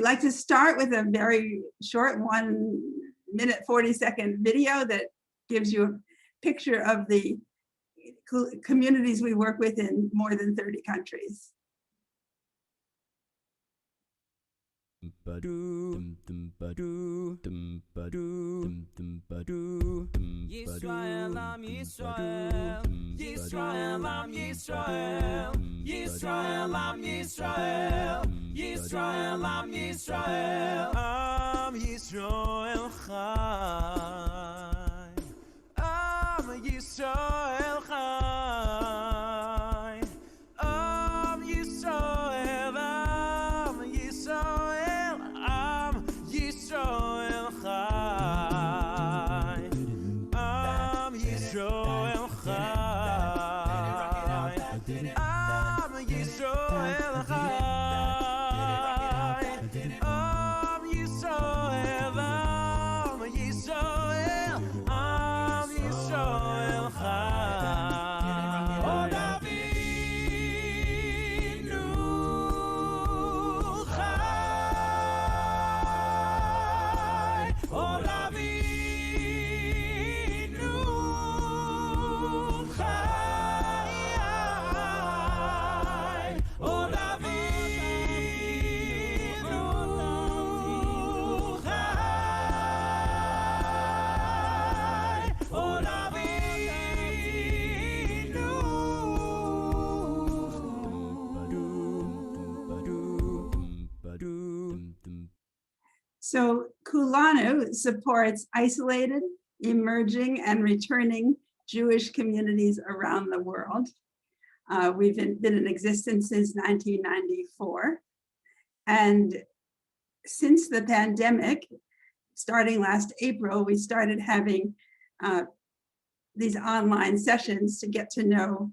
I'd like to start with a very short 1-minute 40-second video that gives you a picture of the communities we work with in more than 30 countries. Yisrael, Am Yisrael, Yisrael, Am Yisrael, Yisrael, Am Yisrael, Yisrael, Am Yisrael, Am Yisrael Chai, Am Yisrael Chai, Am Yisrael, Am Yisrael, Am Yisrael Chai, Am Yisrael Chai, Am Yisrael Chai, Am Yisrael, Am Yisrael, Am Yisrael Chai. Od Avinu Chai, Od Avinu Chai, Od Avinu Chai, Od Avinu. So Kulanu supports isolated, emerging, and returning Jewish communities around the world. We've been in existence since 1994. And since the pandemic, starting last April, we started having these online sessions to get to know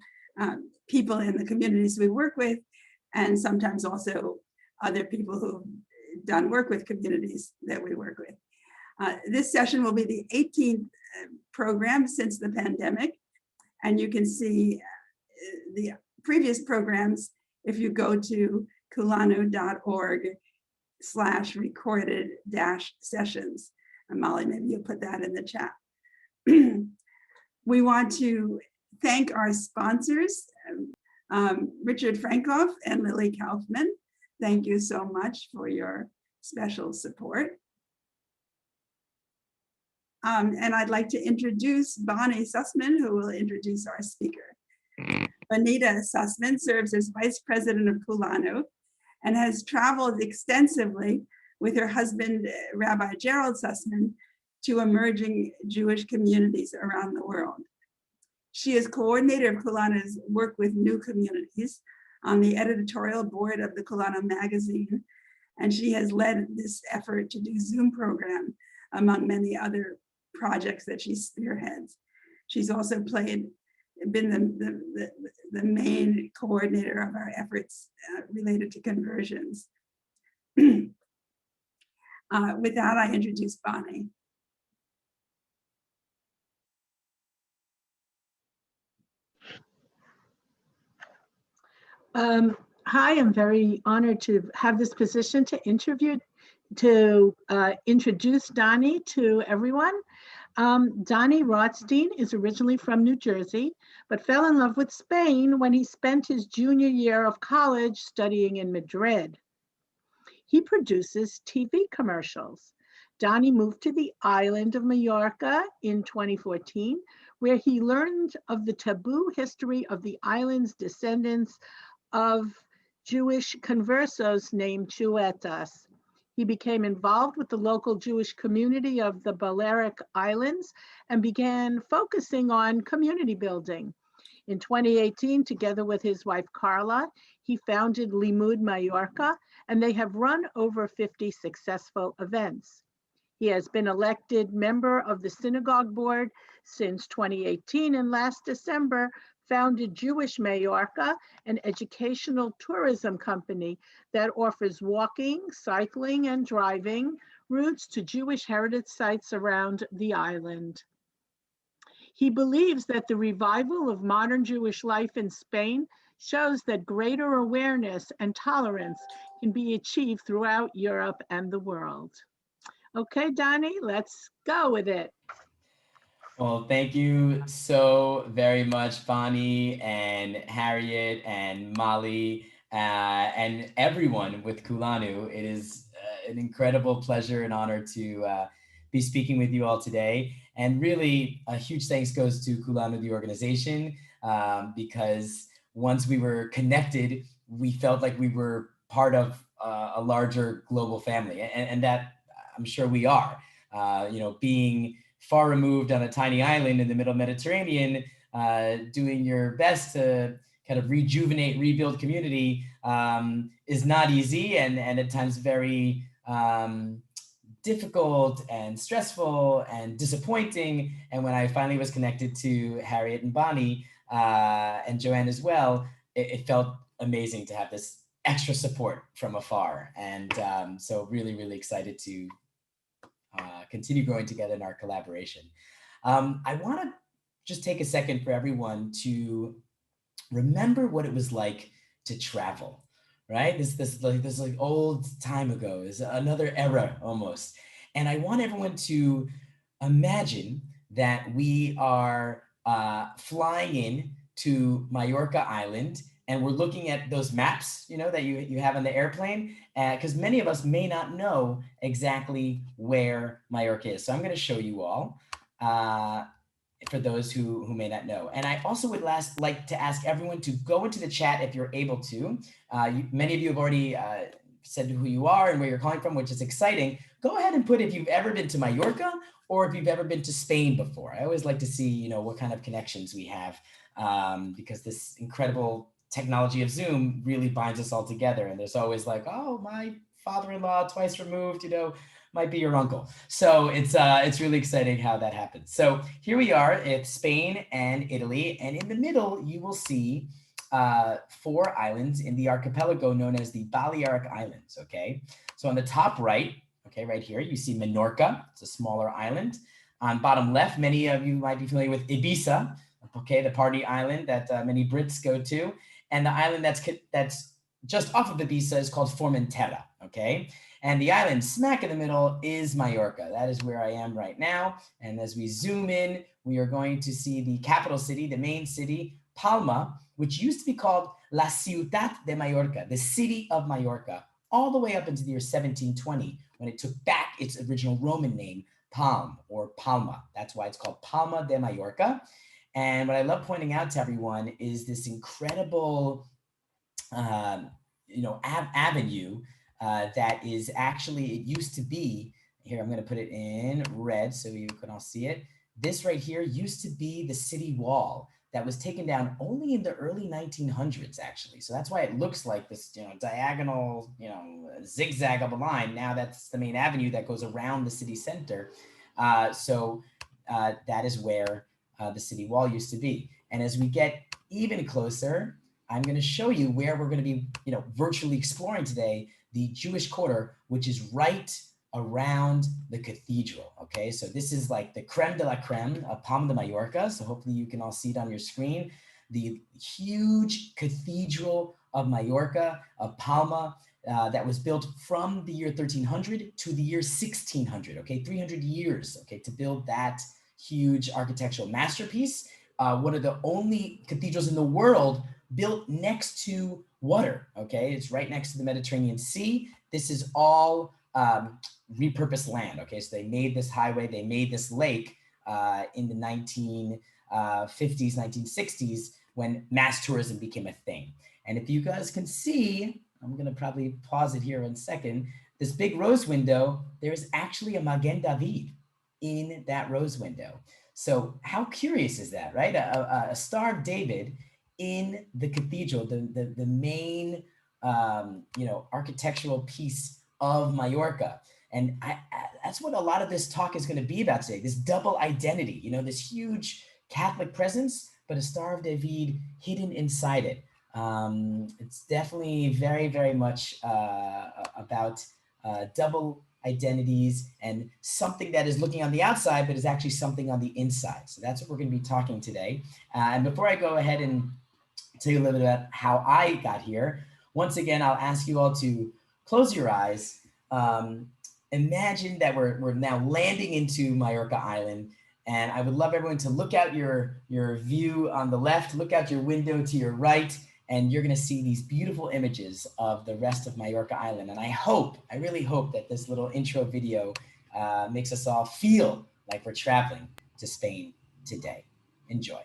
people in the communities we work with, and sometimes also other people who've done work with communities that we work with. This session will be the 18th program since the pandemic, and you can see the previous programs if you go to kulanu.org/recorded-sessions. And Molly, maybe you'll put that in the chat. We want to thank our sponsors, Richard Frankoff and Lily Kaufman. Thank you so much for your special support. And I'd like to introduce Bonnie Sussman, who will introduce our speaker. Bonita Sussman serves as Vice President of Kulanu and has traveled extensively with her husband, Rabbi Gerald Sussman, to emerging Jewish communities around the world. She is coordinator of Kulanu's work with new communities on the editorial board of the Kulanu magazine, and she has led this effort to do Zoom program among many other projects that she spearheads. She's also been the main coordinator of our efforts related to conversions. With that, I introduce Bonnie. Hi, I'm very honored to have this position to introduce Dani to everyone. Dani Rotstein is originally from New Jersey, but fell in love with Spain when he spent his junior year of college studying in Madrid. He produces TV commercials. Dani moved to the island of Majorca in 2014, where he learned of the taboo history of the island's descendants of Jewish conversos named Chuetas. He became involved with the local Jewish community of the Balearic Islands and began focusing on community building. In 2018, together with his wife Carla, he founded Limud Majorca, and they have run over 50 successful events. He has been elected member of the synagogue board since 2018, and last December founded Jewish Majorca, an educational tourism company that offers walking, cycling, and driving routes to Jewish heritage sites around the island. He believes that the revival of modern Jewish life in Spain shows that greater awareness and tolerance can be achieved throughout Europe and the world. Okay, Dani, let's go with it. Well, thank you so very much, Bonnie and Harriet and Molly and everyone with Kulanu. It is an incredible pleasure and honor to be speaking with you all today. And really, a huge thanks goes to Kulanu, the organization, because once we were connected, we felt like we were part of a larger global family, and that I'm sure we are. Being far removed on a tiny island in the middle Mediterranean, doing your best to kind of rejuvenate, rebuild community is not easy, and at times very difficult and stressful and disappointing. And when I finally was connected to Harriet and Bonnie and Joanne as well, it felt amazing to have this extra support from afar. And so really, really excited to continue growing together in our collaboration. I want to just take a second for everyone to remember what it was like to travel, right? This like old time ago, is another era almost. And I want everyone to imagine that we are flying in to Majorca Island, and we're looking at those maps, that you have on the airplane, because many of us may not know exactly where Majorca is. So I'm going to show you all for those who may not know. And I also would like to ask everyone to go into the chat if you're able to. Many of you have already said who you are and where you're calling from, which is exciting. Go ahead and put if you've ever been to Majorca or if you've ever been to Spain before. I always like to see, what kind of connections we have, because this incredible technology of Zoom really binds us all together. And there's always like, oh, my father-in-law twice removed, might be your uncle. So it's really exciting how that happens. So here we are, it's Spain and Italy. And in the middle, you will see 4 islands in the archipelago known as the Balearic Islands, okay? So on the top right, okay, right here, you see Menorca. It's a smaller island. On bottom left, many of you might be familiar with Ibiza, okay, the party island that many Brits go to. And the island that's just off of Ibiza is called Formentera, okay? And the island smack in the middle is Majorca. That is where I am right now. And as we zoom in, we are going to see the capital city, the main city, Palma, which used to be called La Ciutat de Mallorca, the city of Majorca, all the way up into the year 1720, when it took back its original Roman name, Palm or Palma. That's why it's called Palma de Mallorca. And what I love pointing out to everyone is this incredible, avenue that is actually, it used to be, here, I'm going to put it in red so you can all see it. This right here used to be the city wall that was taken down only in the early 1900s, actually. So that's why it looks like this, diagonal, zigzag of a line. Now that's the main avenue that goes around the city center. So that is where the city wall used to be. And as we get even closer, I'm going to show you where we're going to be, virtually exploring today, the Jewish quarter, which is right around the cathedral. Okay, so this is like the creme de la creme of Palma de Mallorca. So hopefully you can all see it on your screen. The huge cathedral of Mallorca, of Palma, that was built from the year 1300 to the year 1600. Okay, 300 years. Okay, to build that huge architectural masterpiece. One of the only cathedrals in the world built next to water. Okay, it's right next to the Mediterranean Sea. This is all repurposed land. Okay, so they made this highway, they made this lake in the 1950s, 1960s, when mass tourism became a thing. And if you guys can see, I'm going to probably pause it here in a second, this big rose window, there is actually a Magen David in that rose window. So how curious is that, right? A Star of David in the cathedral, the main architectural piece of Mallorca. And that's what a lot of this talk is going to be about today, this double identity, this huge Catholic presence, but a Star of David hidden inside it. It's definitely very, very much about double identities and something that is looking on the outside, but is actually something on the inside. So that's what we're going to be talking today. And before I go ahead and tell you a little bit about how I got here. Once again, I'll ask you all to close your eyes. Imagine that we're now landing into Majorca Island, and I would love everyone to look out your view on the left, look out your window to your right, and you're going to see these beautiful images of the rest of Majorca Island. And I really hope that this little intro video makes us all feel like we're traveling to Spain today. Enjoy.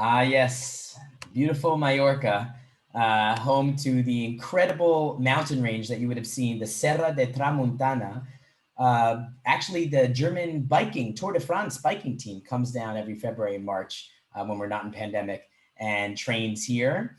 Ah, yes, beautiful Majorca, home to the incredible mountain range that you would have seen, the Serra de Tramuntana. Actually, the German biking, Tour de France biking team comes down every February and March when we're not in pandemic and trains here.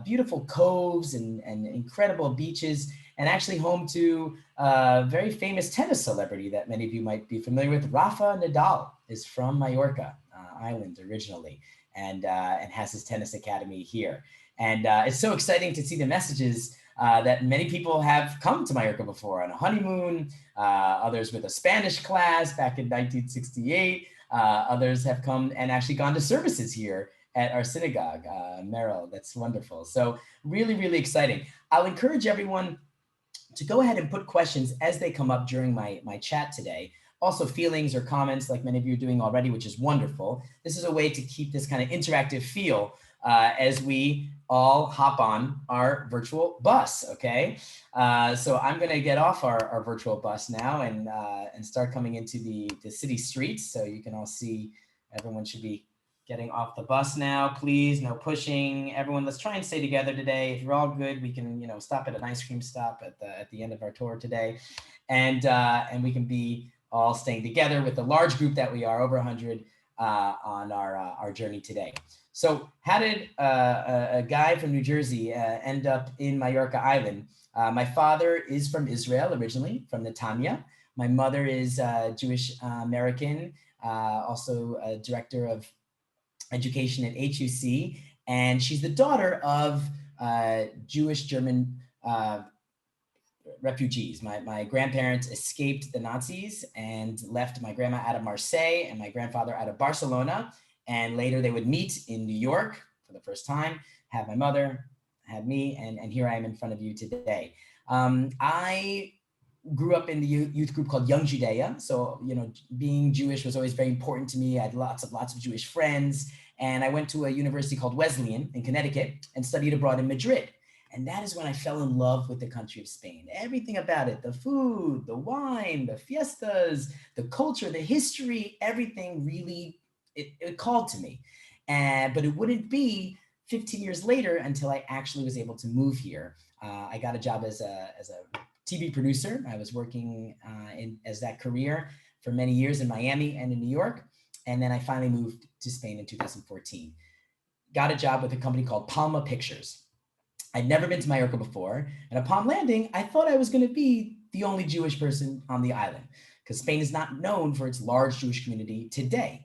Beautiful coves and incredible beaches, and actually home to a very famous tennis celebrity that many of you might be familiar with. Rafa Nadal is from Majorca Island originally, and has his tennis academy here. And it's so exciting to see the messages that many people have come to Majorca before on a honeymoon, others with a Spanish class back in 1968. Others have come and actually gone to services here at our synagogue, Merrill. That's wonderful. So really, really exciting. I'll encourage everyone to go ahead and put questions as they come up during my chat today. Also feelings or comments like many of you are doing already, which is wonderful. This is a way to keep this kind of interactive feel as we all hop on our virtual bus, okay? So I'm gonna get off our virtual bus now and start coming into the city streets. So you can all see, everyone should be getting off the bus now, please, no pushing. Everyone, let's try and stay together today. If you're all good, we can, stop at an ice cream stop at the end of our tour today. And we can be all staying together with the large group that we are, over 100 on our journey today. So how did a guy from New Jersey end up in Majorca Island? My father is from Israel originally, from Netanya. My mother is Jewish American, also a director of education at HUC, and she's the daughter of Jewish German refugees. My grandparents escaped the Nazis and left my grandma out of Marseille and my grandfather out of Barcelona. And later they would meet in New York for the first time, have my mother, have me, and here I am in front of you today. I grew up in the youth group called Young Judea. So, being Jewish was always very important to me. I had lots of Jewish friends. And I went to a university called Wesleyan in Connecticut and studied abroad in Madrid. And that is when I fell in love with the country of Spain. Everything about it, the food, the wine, the fiestas, the culture, the history, everything really, it called to me. But it wouldn't be 15 years later until I actually was able to move here. I got a job as a TV producer. I was working as that career for many years in Miami and in New York. And then I finally moved to Spain in 2014. Got a job with a company called Palma Pictures. I'd never been to Majorca before. And upon landing, I thought I was going to be the only Jewish person on the island, because Spain is not known for its large Jewish community today,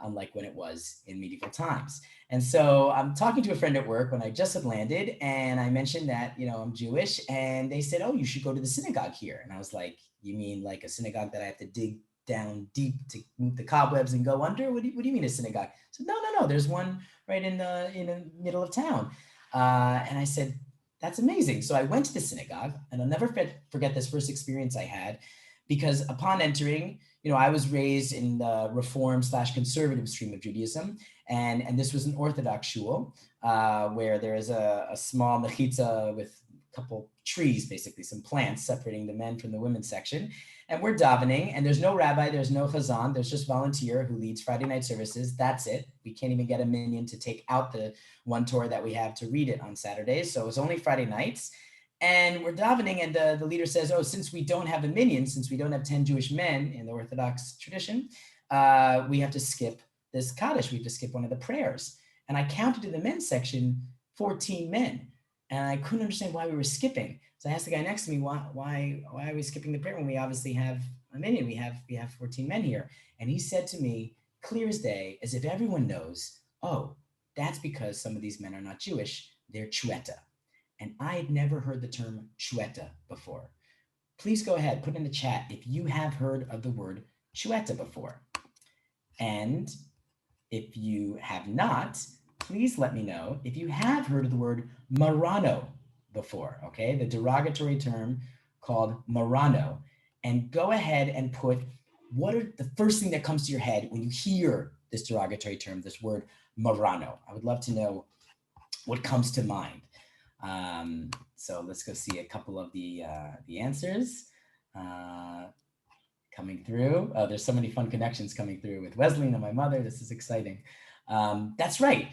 unlike when it was in medieval times. And so I'm talking to a friend at work when I just had landed, and I mentioned that, I'm Jewish, and they said, oh, you should go to the synagogue here. And I was like, you mean like a synagogue that I have to dig down deep to move the cobwebs and go under? What do you mean a synagogue? I said, no, there's one right in the middle of town. And I said, that's amazing. So I went to the synagogue, and I'll never forget this first experience I had, because upon entering, I was raised in the Reform/conservative stream of Judaism, and this was an Orthodox shul where there is a small mechitza with a couple trees, basically some plants separating the men from the women's section. And we're davening, and there's no rabbi, there's no chazan, there's just volunteer who leads Friday night services. That's it. We can't even get a minyan to take out the one Torah that we have to read it on Saturdays. So it's only Friday nights. And we're davening, and the leader says, oh, since we don't have a minyan, since we don't have 10 Jewish men in the Orthodox tradition, we have to skip this Kaddish. We have to skip one of the prayers. And I counted in the men's section 14 men. And I couldn't understand why we were skipping. So I asked the guy next to me, why are we skipping the prayer when we obviously have a minyan? We have 14 men here. And he said to me, clear as day, as if everyone knows, oh, that's because some of these men are not Jewish, they're chueta. And I had never heard the term chueta before. Please go ahead, put in the chat if you have heard of the word chueta before. And if you have not, please let me know if you have heard of the word marrano before, okay? The derogatory term called marrano. And go ahead and put, what are the first thing that comes to your head when you hear this derogatory term, this word marrano? I would love to know what comes to mind. So let's go see a couple of the answers coming through. Oh, there's so many fun connections coming through with Wesleyan and my mother. This is exciting. That's right.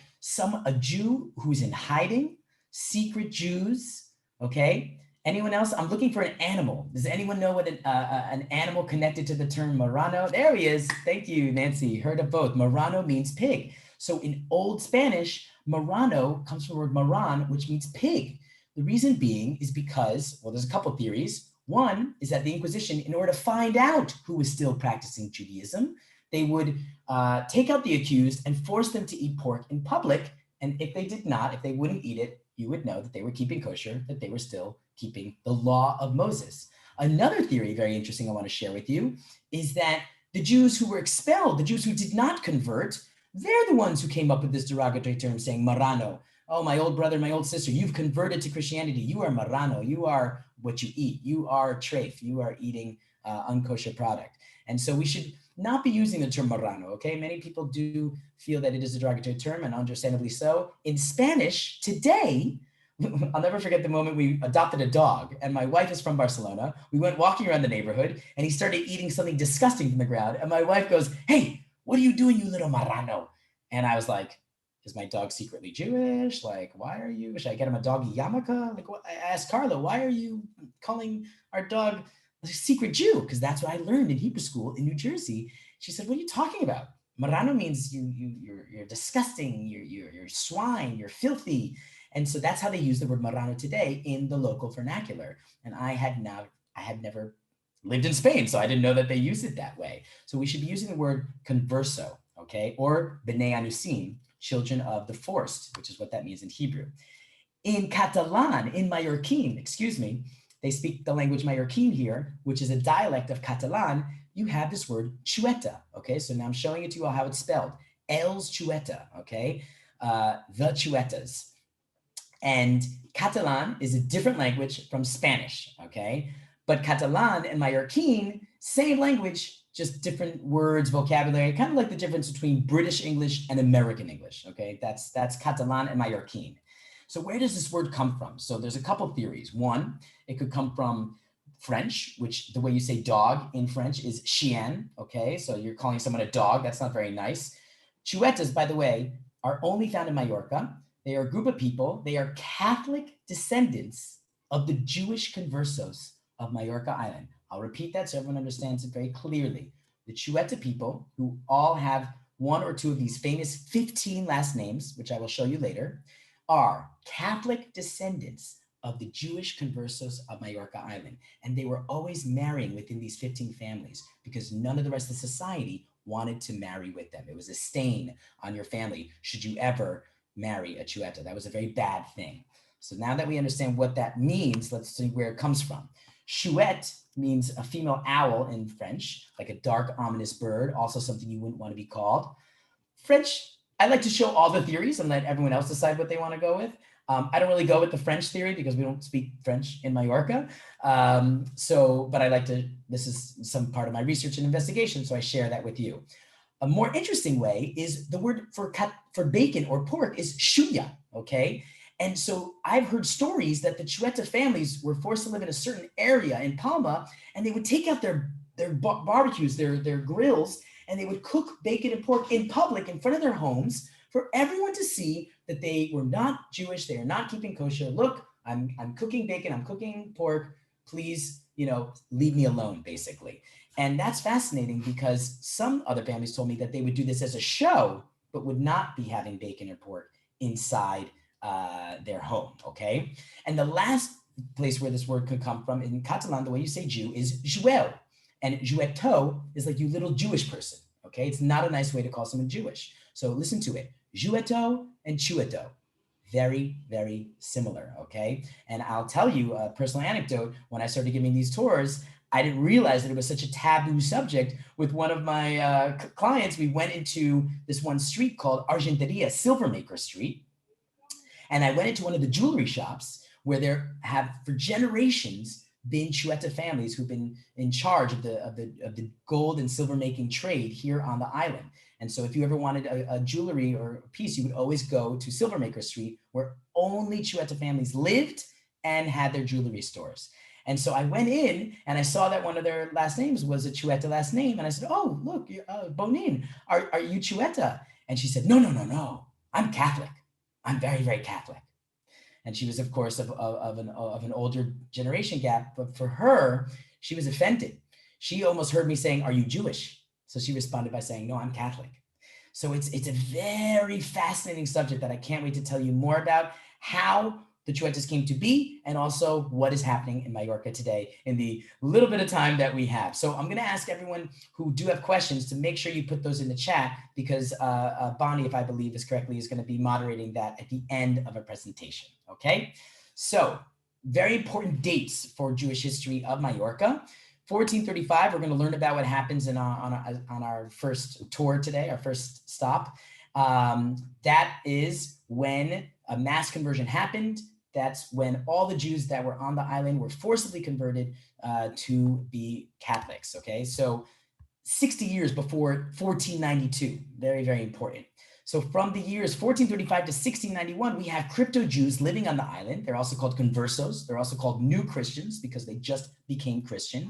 A Jew who's in hiding, secret Jews. Okay. Anyone else? I'm looking for an animal. Does anyone know what an animal connected to the term marrano? There he is. Thank you, Nancy. Heard of both. Marrano means pig. So in Old Spanish, marrano comes from the word marran, which means pig. The reason being is because, well, there's a couple theories. One is that the Inquisition, in order to find out who was still practicing Judaism, they would take out the accused and force them to eat pork in public. And if they did not, if they wouldn't eat it, you would know that they were keeping kosher, that they were still keeping the law of Moses. Another theory, very interesting, I want to share with you, is that the Jews who were expelled, the Jews who did not convert, they're the ones who came up with this derogatory term saying marrano. Oh, my old brother, my old sister, you've converted to Christianity. You are marrano. You are what you eat. You are treif. You are eating unkosher product. And so we should not be using the term marrano, okay? Many people do feel that it is a derogatory term, and understandably so. In Spanish, today, I'll never forget the moment we adopted a dog, and my wife is from Barcelona. We went walking around the neighborhood, and he started eating something disgusting from the ground, and my wife goes, hey, what are you doing, you little marrano? And I was like, is my dog secretly Jewish? Like, why are you, should I get him a doggy yarmulke? Like, I asked Carla, why are you calling our dog a secret Jew? Because that's what I learned in Hebrew school in New Jersey. She said, what are you talking about? Marrano means you're disgusting, you're swine, you're filthy. And so that's how they use the word marrano today in the local vernacular. And I had never lived in Spain, so I didn't know that they use it that way. So we should be using the word converso, okay? Or bnei anusim, children of the forced, which is what that means in Hebrew. In Catalan, in Mallorquin, they speak the language Mallorquin here, which is a dialect of Catalan. You have this word chueta, okay? So now I'm showing it to you all how it's spelled. Els chueta, okay? The chuetas. And Catalan is a different language from Spanish, okay? But Catalan and Mallorquin, same language, just different words, vocabulary, kind of like the difference between British English and American English, okay? That's Catalan and Mallorquin. So where does this word come from? So there's a couple theories. One, it could come from French, which the way you say dog in French is chien, okay? So you're calling someone a dog, that's not very nice. Chuetas, by the way, are only found in Majorca. They are a group of people, they are Catholic descendants of the Jewish conversos of Majorca Island. I'll repeat that so everyone understands it very clearly. The Chueta people, who all have one or two of these famous 15 last names, which I will show you later, are Catholic descendants of the Jewish conversos of Majorca Island. And they were always marrying within these 15 families because none of the rest of society wanted to marry with them. It was a stain on your family should you ever marry a Chueta. That was a very bad thing. So now that we understand what that means, let's see where it comes from. Chouette means a female owl in French, like a dark, ominous bird, also something you wouldn't want to be called. French, I like to show all the theories and let everyone else decide what they want to go with. I don't really go with the French theory because we don't speak French in Majorca. But I like to, this is some part of my research and investigation, so I share that with you. A more interesting way is the word for bacon or pork is shuya, okay? And so I've heard stories that the Chueta families were forced to live in a certain area in Palma, and they would take out their barbecues, their grills, and they would cook bacon and pork in public in front of their homes for everyone to see that they were not Jewish, they are not keeping kosher. Look, I'm cooking bacon, I'm cooking pork, please, leave me alone, basically. And that's fascinating because some other families told me that they would do this as a show, but would not be having bacon or pork inside their home, okay? And the last place where this word could come from in Catalan, the way you say Jew is Joel. And Jueto is like you little Jewish person, okay? It's not a nice way to call someone Jewish. So listen to it. Jueto and Chueto. Very, very similar, okay? And I'll tell you a personal anecdote. When I started giving these tours, I didn't realize that it was such a taboo subject. With one of my clients, we went into this one street called Argenteria, Silvermaker Street. And I went into one of the jewelry shops where there have, for generations, been Chueta families who've been in charge of the gold and silver making trade here on the island. And so if you ever wanted a jewelry or a piece, you would always go to Silvermaker Street, where only Chueta families lived and had their jewelry stores. And so I went in and I saw that one of their last names was a Chueta last name. And I said, oh, look, Bonin, are you Chueta? And she said, no, I'm Catholic. I'm very, very Catholic. And she was, of course, of an older generation gap. But for her, she was offended. She almost heard me saying, are you Jewish? So she responded by saying, no, I'm Catholic. So it's a very fascinating subject that I can't wait to tell you more about, how the Chuetas came to be, and also what is happening in Majorca today in the little bit of time that we have. So I'm going to ask everyone who do have questions to make sure you put those in the chat, because Bonnie, if I believe this correctly, is going to be moderating that at the end of a presentation. Okay, so very important dates for Jewish history of Majorca. 1435, we're going to learn about what happens on our first tour today, our first stop. That is when a mass conversion happened. That's when all the Jews that were on the island were forcibly converted to be Catholics, okay? So 60 years before 1492, very, very important. So from the years 1435 to 1691, we have crypto Jews living on the island. They're also called conversos. They're also called new Christians because they just became Christian.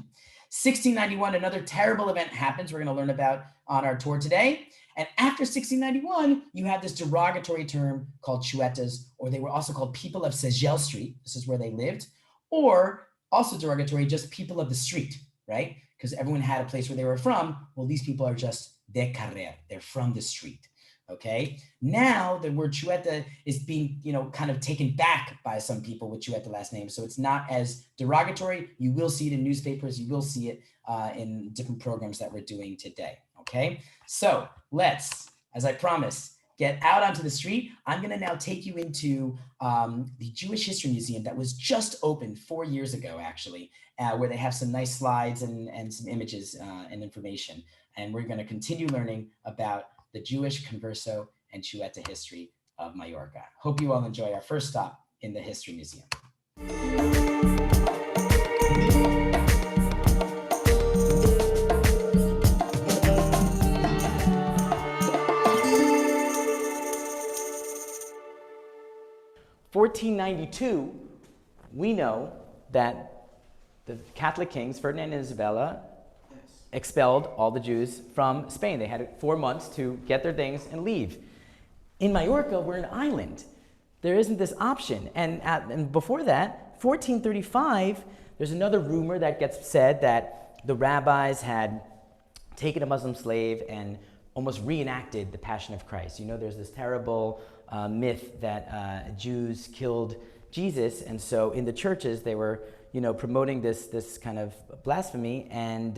1691, another terrible event happens we're going to learn about on our tour today. And after 1691, you have this derogatory term called Chuetas, or they were also called people of Segel Street. This is where they lived. Or also derogatory, just people of the street, right? Because everyone had a place where they were from. Well, these people are just de carrer. They're from the street. Okay, now the word Chueta is being, kind of taken back by some people with Chueta last name. So it's not as derogatory. You will see it in newspapers. You will see it in different programs that we're doing today. Okay, so let's, as I promised, get out onto the street. I'm going to now take you into the Jewish History Museum that was just opened 4 years ago, actually, where they have some nice slides and some images and information. And we're going to continue learning about the Jewish Converso and Chueta history of Majorca. Hope you all enjoy our first stop in the History Museum. (1492), we know that the Catholic kings, Ferdinand and Isabella, expelled all the Jews from Spain. They had 4 months to get their things and leave. In Majorca, we're an island. There isn't this option. And before that, 1435, there's another rumor that gets said that the rabbis had taken a Muslim slave and almost reenacted the Passion of Christ. There's this terrible myth that Jews killed Jesus, and so in the churches they were, promoting this kind of blasphemy, and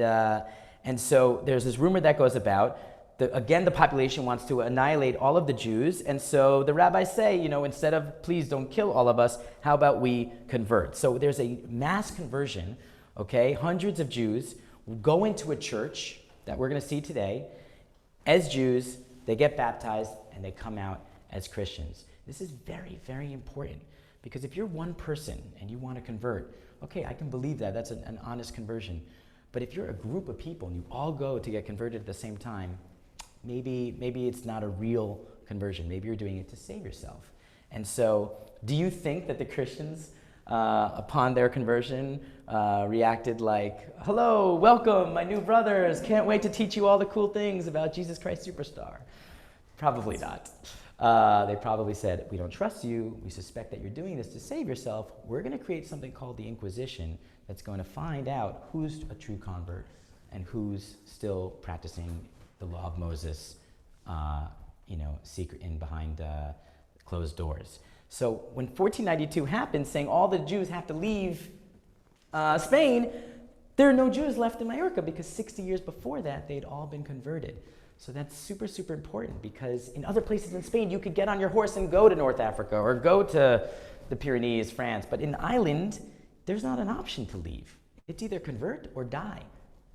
so there's this rumor that goes about. Again, the population wants to annihilate all of the Jews, and so the rabbis say, instead of please don't kill all of us, how about we convert? So there's a mass conversion, okay? Hundreds of Jews go into a church that we're going to see today as Jews, they get baptized, and they come out as Christians. This is very, very important, because if you're one person and you want to convert, okay, I can believe that. That's an honest conversion. But if you're a group of people and you all go to get converted at the same time, maybe it's not a real conversion. Maybe you're doing it to save yourself. And so, do you think that the Christians, upon their conversion, reacted like, hello, welcome, my new brothers, can't wait to teach you all the cool things about Jesus Christ Superstar? Probably not. They probably said, we don't trust you, we suspect that you're doing this to save yourself, we're going to create something called the Inquisition that's going to find out who's a true convert and who's still practicing the law of Moses, secret in behind closed doors. So when 1492 happened, saying all the Jews have to leave Spain, there are no Jews left in Majorca, because 60 years before that, they'd all been converted. So that's super, super important, because in other places in Spain, you could get on your horse and go to North Africa or go to the Pyrenees, France. But in Ireland, there's not an option to leave. It's either convert or die.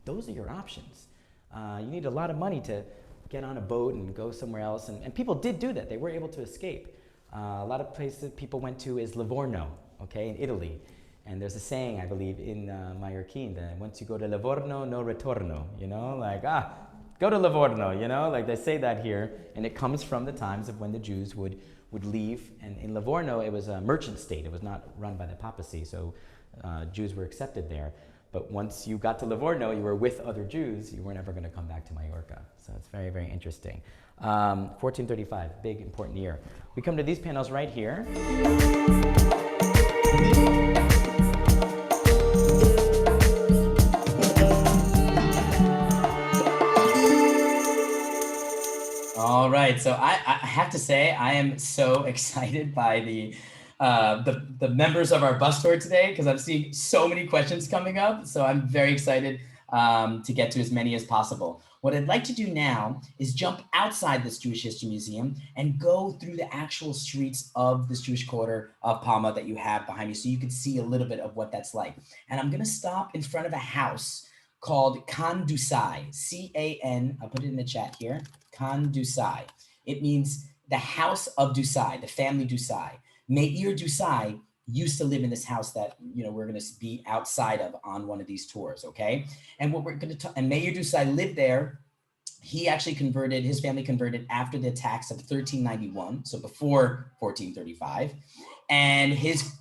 Those are your options. You need a lot of money to get on a boat and go somewhere else. And people did do that. They were able to escape. A lot of places people went to is Livorno, okay, in Italy. And there's a saying, I believe, in Mallorquin that once you go to Livorno, no retorno, go to Livorno, like they say that here. And it comes from the times of when the Jews would leave. And in Livorno, it was a merchant state. It was not run by the papacy, so Jews were accepted there. But once you got to Livorno, you were with other Jews, you were never going to come back to Majorca. So it's very, very interesting. 1435, big, important year. We come to these panels right here. All right, so I have to say, I am so excited by the members of our bus tour today, because I'm seeing so many questions coming up. So I'm very excited to get to as many as possible. What I'd like to do now is jump outside this Jewish History Museum and go through the actual streets of this Jewish quarter of Palma that you have behind me, so you can see a little bit of what that's like. And I'm gonna stop in front of a house called Khan Dusai, C-A-N, I'll put it in the chat here, Khan Dusai. It means the house of Dusai, the family Dusai. Meir Dusai used to live in this house that we're going to be outside of on one of these tours, okay? And what we're going to and Meir Dusai lived there. He actually converted, his family converted after the attacks of 1391, so before 1435. And his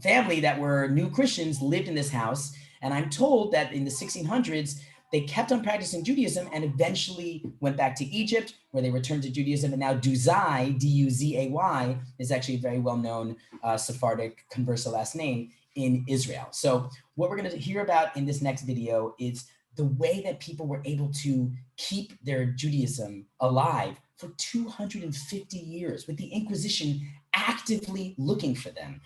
family that were new Christians lived in this house. And I'm told that in the 1600s, they kept on practicing Judaism and eventually went back to Egypt, where they returned to Judaism. And now Duzay, D-U-Z-A-Y, is actually a very well-known Sephardic converso last name in Israel. So what we're going to hear about in this next video is the way that people were able to keep their Judaism alive for 250 years, with the Inquisition actively looking for them.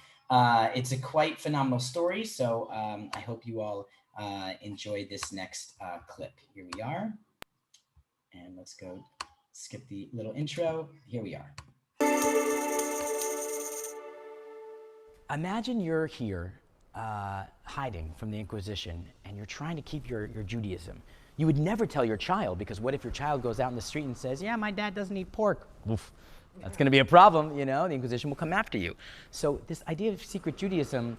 It's a quite phenomenal story. So I hope you all enjoy this next clip. Here we are. And let's go skip the little intro. Here we are. Imagine you're here hiding from the Inquisition, and you're trying to keep your Judaism. You would never tell your child, because what if your child goes out in the street and says, yeah, my dad doesn't eat pork? Oof. That's going to be a problem, the Inquisition will come after you. So this idea of secret Judaism,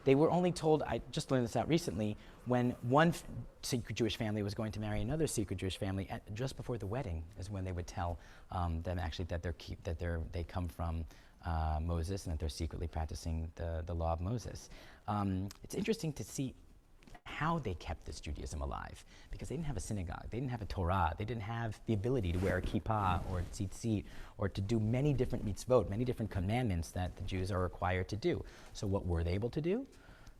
they were only told, I just learned this out recently, when one secret Jewish family was going to marry another secret Jewish family, just before the wedding is when they would tell them actually that they come from Moses, and that they're secretly practicing the law of Moses. It's interesting to see how they kept this Judaism alive, because they didn't have a synagogue, they didn't have a Torah, they didn't have the ability to wear a kippah or tzitzit, or to do many different mitzvot, many different commandments that the Jews are required to do. So what were they able to do?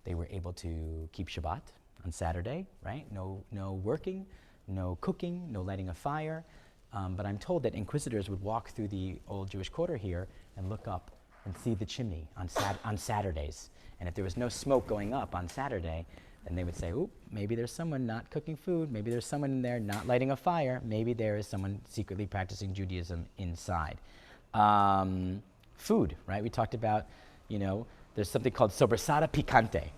They were able to keep Shabbat on Saturday, right? No working, no cooking, no lighting a fire. But I'm told that inquisitors would walk through the old Jewish quarter here and look up and see the chimney on Saturdays. And if there was no smoke going up on Saturday, then they would say, "Oop, maybe there's someone not cooking food. Maybe there's someone in there not lighting a fire. Maybe there is someone secretly practicing Judaism inside." Food, right? We talked about, there's something called sobrasada picante.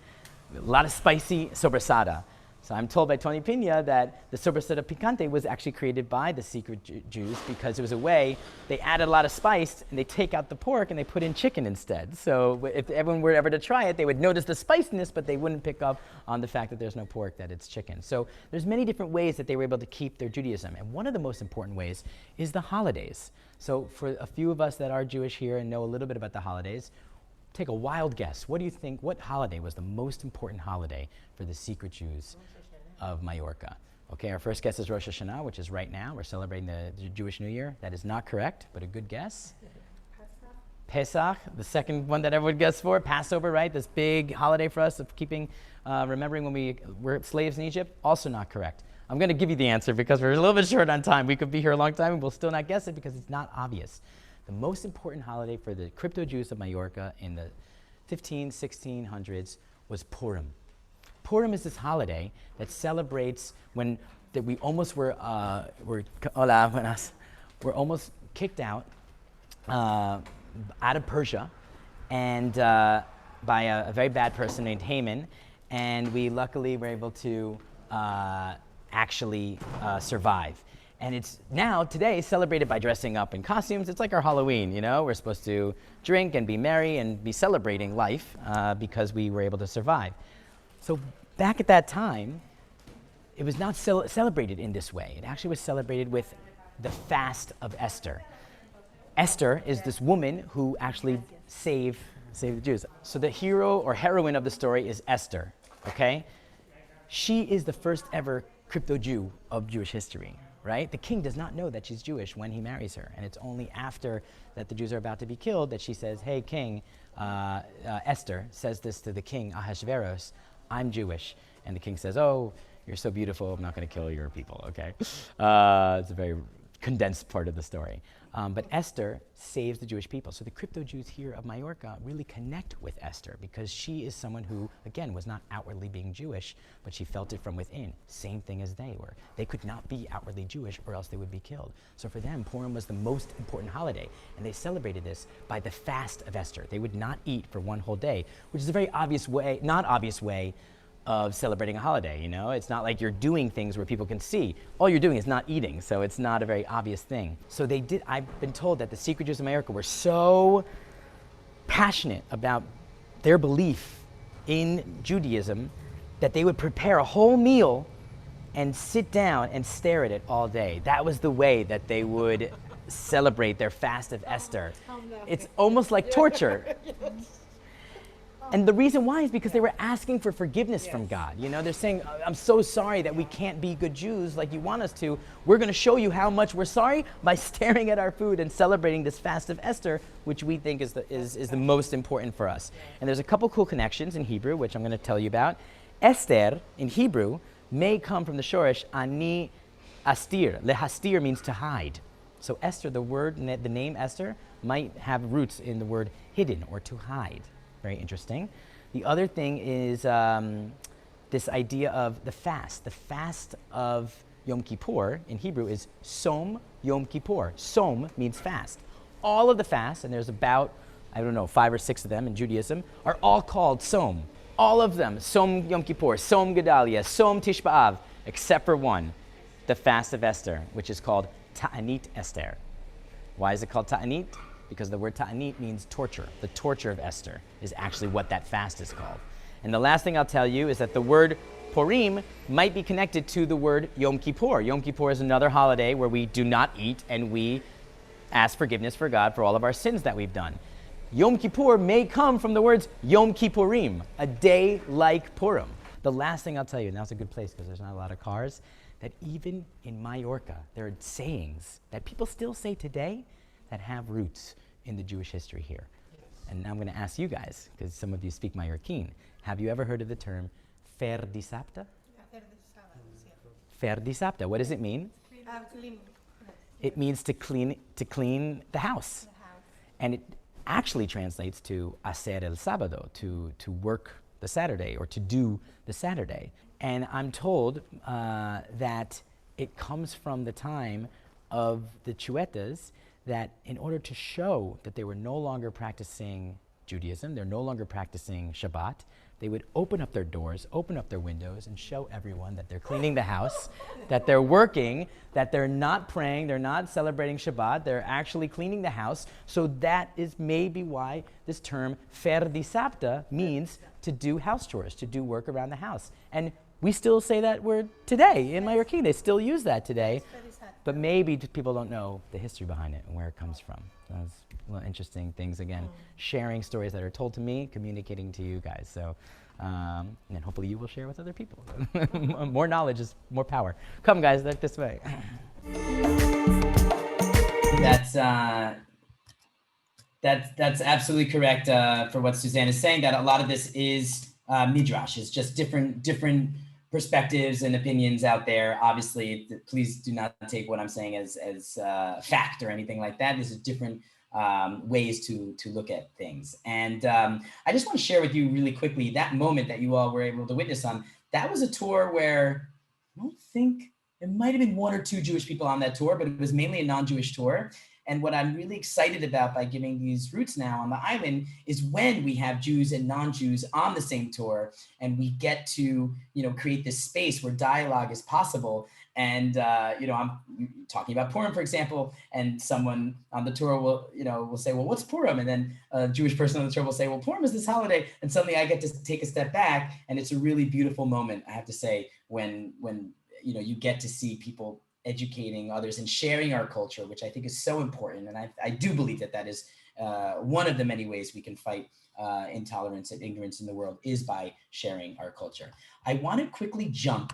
A lot of spicy sobrasada. So I'm told by Tony Pina that the sobrasada picante was actually created by the secret Jews because it was a way they added a lot of spice and they take out the pork and they put in chicken instead. So if everyone were ever to try it, they would notice the spiciness, but they wouldn't pick up on the fact that there's no pork, that it's chicken. So there's many different ways that they were able to keep their Judaism. And one of the most important ways is the holidays. So for a few of us that are Jewish here and know a little bit about the holidays, take a wild guess. What do you think, what holiday was the most important holiday for the secret Jews of Majorca? Okay, our first guess is Rosh Hashanah, which is right now. We're celebrating the Jewish New Year. That is not correct, but a good guess. Pesach, the second one that everyone guessed for. Passover, right? This big holiday for us of keeping, remembering when we were slaves in Egypt. Also not correct. I'm going to give you the answer because we're a little bit short on time. We could be here a long time and we'll still not guess it because it's not obvious. The most important holiday for the crypto Jews of Majorca in the 1600s was Purim. Purim is this holiday that celebrates when we almost were almost kicked out of Persia and by a very bad person named Haman, and we luckily were able to actually survive. And it's now, today, celebrated by dressing up in costumes. It's like our Halloween, We're supposed to drink and be merry and be celebrating life because we were able to survive. So back at that time, it was not celebrated in this way. It actually was celebrated with the fast of Esther. Esther is this woman who actually saved the Jews. So the hero or heroine of the story is Esther, okay? She is the first ever crypto-Jew of Jewish history. Right? The king does not know that she's Jewish when he marries her. And it's only after that the Jews are about to be killed that she says, "Hey, king," Esther says this to the king, Ahasuerus, "I'm Jewish." And the king says, "Oh, you're so beautiful, I'm not going to kill your people," okay? It's a very condensed part of the story. But Esther saves the Jewish people. So the crypto Jews here of Majorca really connect with Esther because she is someone who, again, was not outwardly being Jewish, but she felt it from within. Same thing as they were. They could not be outwardly Jewish or else they would be killed. So for them, Purim was the most important holiday. And they celebrated this by the fast of Esther. They would not eat for one whole day, which is a very obvious way, not obvious way of celebrating a holiday, It's not like you're doing things where people can see. All you're doing is not eating, so it's not a very obvious thing. So I've been told that the secret Jews of Majorca were so passionate about their belief in Judaism that they would prepare a whole meal and sit down and stare at it all day. That was the way that they would celebrate their fast of Esther. It's almost like torture. And the reason why is because they were asking for forgiveness from God. They're saying, "I'm so sorry that we can't be good Jews like you want us to. We're going to show you how much we're sorry by staring at our food and celebrating this fast of Esther," which we think is the most important for us. And there's a couple cool connections in Hebrew, which I'm going to tell you about. Esther in Hebrew may come from the shorish ani astir. Lehastir means to hide. So Esther, the name Esther, might have roots in the word hidden or to hide. Very interesting. The other thing is this idea of the fast. The fast of Yom Kippur in Hebrew is Som Yom Kippur. Som means fast. All of the fasts, and there's about, 5 or 6 of them in Judaism, are all called Som. All of them, Som Yom Kippur, Som Gedalia, Som Tish B'Av, except for one, the fast of Esther, which is called Ta'anit Esther. Why is it called Ta'anit? Because the word ta'anit means torture. The torture of Esther is actually what that fast is called. And the last thing I'll tell you is that the word Purim might be connected to the word Yom Kippur. Yom Kippur is another holiday where we do not eat and we ask forgiveness for God for all of our sins that we've done. Yom Kippur may come from the words Yom Kippurim, a day like Purim. The last thing I'll tell you, and now's a good place because there's not a lot of cars, that even in Majorca, there are sayings that people still say today that have roots in the Jewish history here. Yes. And now I'm going to ask you guys, because some of you speak Mallorquin. Have you ever heard of the term fer dissabte? Fer dissabte. What does it mean? It means to clean the house. And it actually translates to hacer el sábado, to work the Saturday or to do the Saturday. And I'm told that it comes from the time of the Chuetas, that in order to show that they were no longer practicing Judaism, they're no longer practicing Shabbat, they would open up their doors, open up their windows, and show everyone that they're cleaning the house, that they're working, that they're not praying, they're not celebrating Shabbat, they're actually cleaning the house. So that is maybe why this term fer dissabte means to do house chores, to do work around the house. And we still say that word today in Mallorquín. They still use that today. But maybe people don't know the history behind it and where it comes from. So that's little interesting things, again, sharing stories that are told to me, communicating to you guys. So, and hopefully you will share with other people. More knowledge is more power. Come guys, look this way. That's absolutely correct for what Suzanne is saying, that a lot of this is midrash, is just different perspectives and opinions out there. Obviously, please do not take what I'm saying as fact or anything like that. This is different ways to look at things. And I just want to share with you really quickly that moment that you all were able to witness on. That was a tour where I don't think, it might have been one or two Jewish people on that tour, but it was mainly a non-Jewish tour. And what I'm really excited about by giving these routes now on the island is when we have Jews and non-Jews on the same tour, and we get to, create this space where dialogue is possible. And, I'm talking about Purim, for example, and someone on the tour will say, well, what's Purim? And then a Jewish person on the tour will say, well, Purim is this holiday. And suddenly I get to take a step back, and it's a really beautiful moment, I have to say, when you get to see people educating others and sharing our culture, which I think is so important. And I do believe that is one of the many ways we can fight intolerance and ignorance in the world, is by sharing our culture. I want to quickly jump,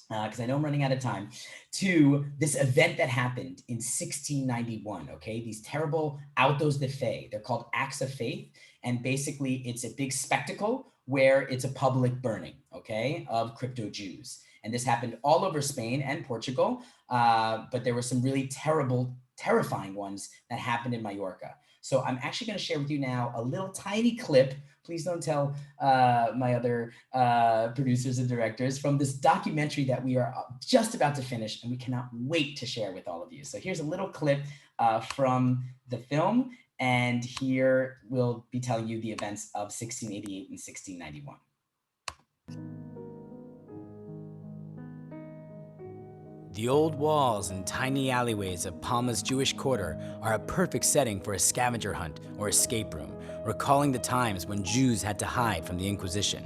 because I know I'm running out of time, to this event that happened in 1691, okay? These terrible autos de fe, they're called acts of faith. And basically it's a big spectacle where it's a public burning, okay, of crypto Jews. And this happened all over Spain and Portugal, but there were some really terrifying ones that happened in Majorca. So I'm actually going to share with you now a little tiny clip. Please don't tell my other producers and directors, from this documentary that we are just about to finish, and we cannot wait to share with all of you. So here's a little clip from the film, and here we'll be telling you the events of 1688 and 1691. The old walls and tiny alleyways of Palma's Jewish quarter are a perfect setting for a scavenger hunt or escape room, recalling the times when Jews had to hide from the Inquisition.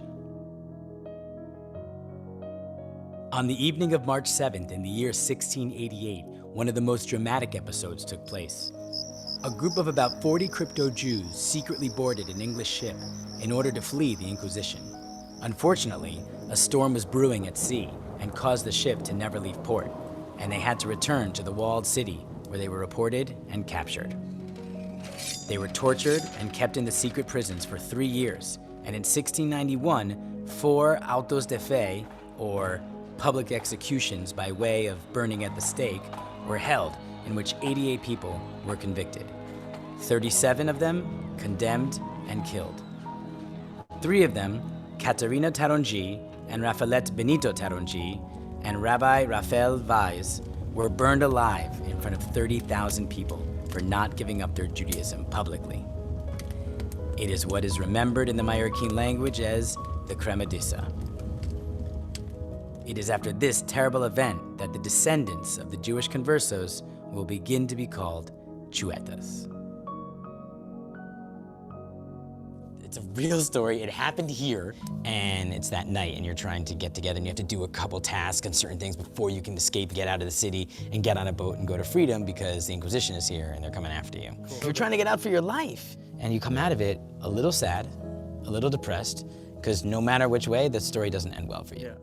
On the evening of March 7th in the year 1688, one of the most dramatic episodes took place. A group of about 40 crypto Jews secretly boarded an English ship in order to flee the Inquisition. Unfortunately, a storm was brewing at sea and caused the ship to never leave port, and they had to return to the walled city, where they were reported and captured. They were tortured and kept in the secret prisons for 3 years, and in 1691, 4 autos de fe, or public executions by way of burning at the stake, were held, in which 88 people were convicted. 37 of them condemned and killed. 3 of them, Caterina Taronji and Rafaelette Benito Taronji and Rabbi Rafael Vaz, were burned alive in front of 30,000 people for not giving up their Judaism publicly. It is what is remembered in the Mallorquín language as the Cremadissa. It is after this terrible event that the descendants of the Jewish conversos will begin to be called Chuetas. It's a real story. It happened here, and it's that night, and you're trying to get together, and you have to do a couple tasks and certain things before you can escape, get out of the city, and get on a boat and go to freedom, because the Inquisition is here and they're coming after you. Cool. You're trying to get out for your life, and you come out of it a little sad, a little depressed, because no matter which way, the story doesn't end well for you. Yeah.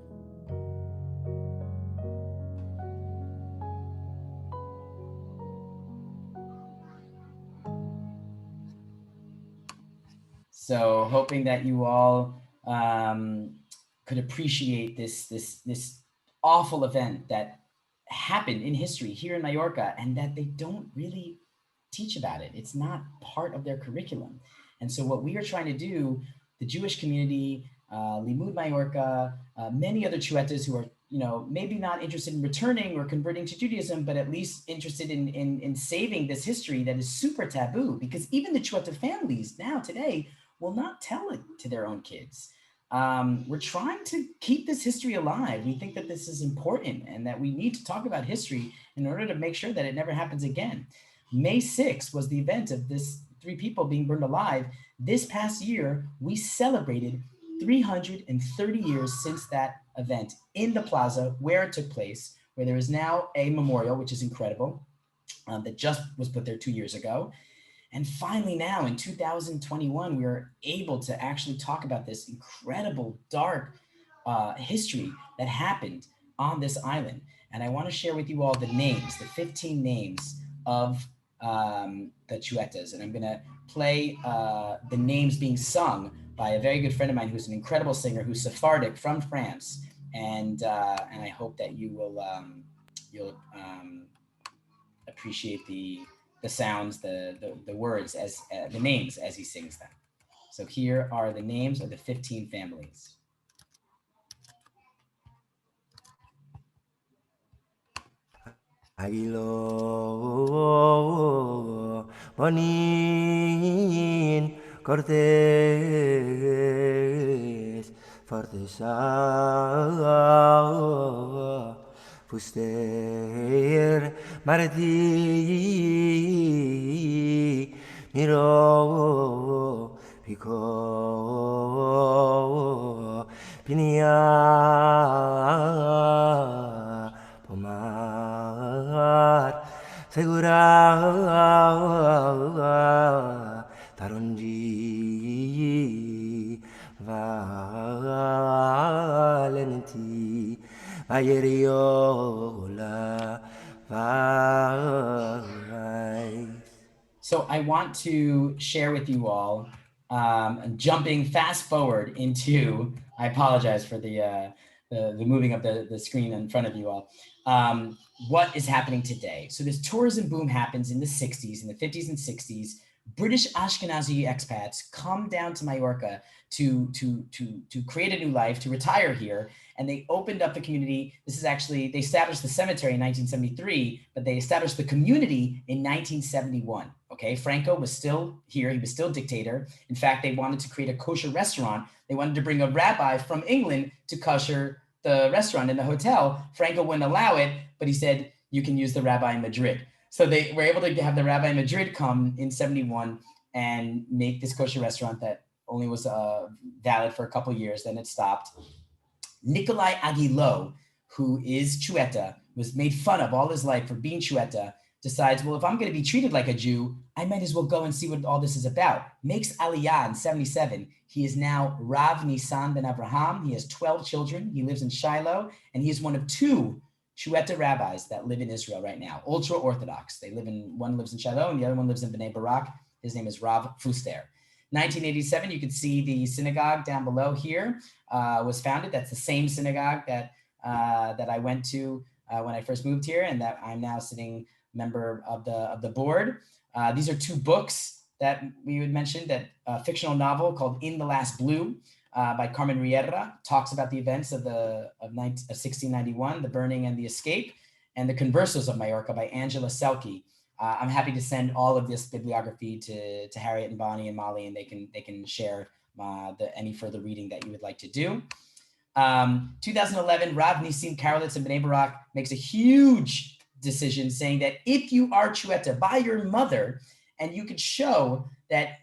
So hoping that you all could appreciate this awful event that happened in history here in Majorca, and that they don't really teach about it. It's not part of their curriculum. And so what we are trying to do, the Jewish community, Limud Majorca, many other Chuetas who are, maybe not interested in returning or converting to Judaism, but at least interested in saving this history that is super taboo, because even the Chueta families now today will not tell it to their own kids. We're trying to keep this history alive. We think that this is important and that we need to talk about history in order to make sure that it never happens again. May 6th was the event of this 3 people being burned alive. This past year, we celebrated 330 years since that event in the plaza where it took place, where there is now a memorial, which is incredible, that just was put there 2 years ago. And finally now in 2021, we were able to actually talk about this incredible dark history that happened on this island. And I want to share with you all the names, the 15 names of the Chuetas. And I'm going to play the names being sung by a very good friend of mine who's an incredible singer who's Sephardic from France. And I hope that you will you'll appreciate the sounds, the words, as the names as he sings them. So here are the names of the 15 families. Aguilo Bonin Cortés Fortesa Fuster Martí Miro Pico Pinia Pomar Segura Taronji Valenti Ayeriola Vai. So I want to share with you all, jumping fast forward into, I apologize for the moving of the screen in front of you all. What is happening today? So this tourism boom happens in the 60s, in the 50s and 60s. British Ashkenazi expats come down to Majorca to create a new life, to retire here. And they opened up the community. This is actually, they established the cemetery in 1973, but they established the community in 1971. Okay, Franco was still here. He was still dictator. In fact, they wanted to create a kosher restaurant. They wanted to bring a rabbi from England to kosher the restaurant in the hotel. Franco wouldn't allow it, but he said, you can use the rabbi in Madrid. So they were able to have the rabbi in Madrid come in 71 and make this kosher restaurant that only was valid for a couple of years. Then it stopped. Nikolai Aguilo, who is Chueta, was made fun of all his life for being Chueta, decides, well, if I'm going to be treated like a Jew, I might as well go and see what all this is about. Makes Aliyah in 77. He is now Rav Nisan ben Abraham. He has 12 children. He lives in Shiloh, and he is one of 2 Chueta rabbis that live in Israel right now, ultra-Orthodox. One lives in Shiloh, and the other one lives in Bnei Barak. His name is Rav Fuster. 1987, you can see the synagogue down below here was founded. That's the same synagogue that I went to when I first moved here, and that I'm now sitting member of the board. These are 2 books that we would mention. That fictional novel called In the Last Blue by Carmen Riera talks about the events of 1691, the burning and the escape, and the Conversos of Majorca by Angela Selke. I'm happy to send all of this bibliography to Harriet and Bonnie and Molly, and they can share any further reading that you would like to do. 2011, Rav Nisim Karolitz in Bnei Barak makes a huge decision saying that if you are Chueta by your mother, and you could show that